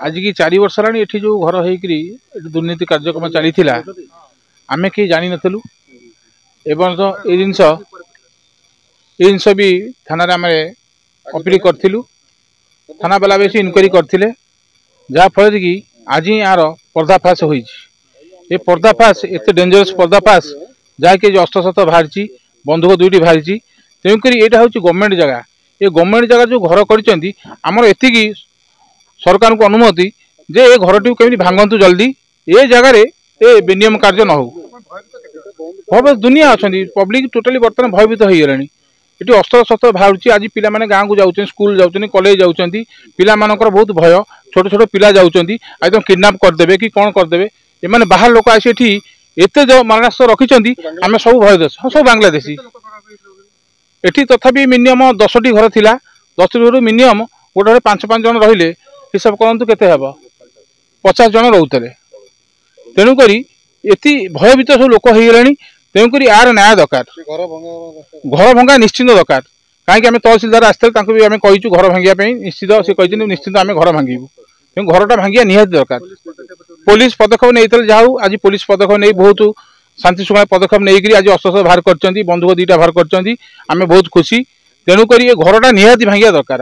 आज की 4 वर्ष है ये जो घर होकरी दुर्नीति कार्यक्रम चली आमे कहीं जानी नथलु एवं तो ये जिनस भी थाना आम अपील करूँ थाना बाला बेस इनक्वारी करते जहाँफल कि आज यार पर्दाफाश हो पर्दाफाश एत डेंजरस पर्दाफाश जहाँकि अस्त्रशस्त्र बाहरी बंधुक दुईटी बाहरी तेणुक यहाँ हूँ गवर्नमेंट जगह ये गवर्नमेंट जगह जो घर करमर एति सरकार को अनुमति जे ये घर टी कमी भांगतु जल्दी ये जगार ये बेनियम कार्य न हो भय दुनिया अच्छा पब्लिक टोटाली बर्तमान भयभीत हो गलानी ये अस्त्र शस्त्र बाहर आज पिला माने गाँव को जाऊँ स्कूल जाऊँ कॉलेज जाऊँ पिला मानकर बहुत भय छोट छोट पिला जाऊँ एकदम किडनैप करदे कि कौन करदे ये बाहर लोक आसी एत मारणास्त्र रखी आम सब भय देश हाँ सब बांग्लादेशी एटी तथापि मिनिमम 10टी घर थिला 10टी घर मिनिमम गोटे घरे 5-5 जन रहिले हिसाब करंतु केते हेबो 50 जन रहउतले तेणुक एति भयभीत सब लोक हो गलानी तेणुक यार न्याय दरकार घर भंगा निश्चित दरकार कहीं आम तहसिलदार आसते भी आम कहीचु घर भांगे निश्चित से कही निश्चित आम घर भांगू घरटा भांगिया निहाती दरकार पुलिस पदक्षेप नहीं जाऊ आज पुलिस पदक्षेप नहीं बहुत शांति शृंखला पदक्षेप नहीं आज अस्त्र बाहर कर बंधुक 2टा बाहर कर बहुत खुशी तेणुक ये घरटा निहाती भांगिया दरकार।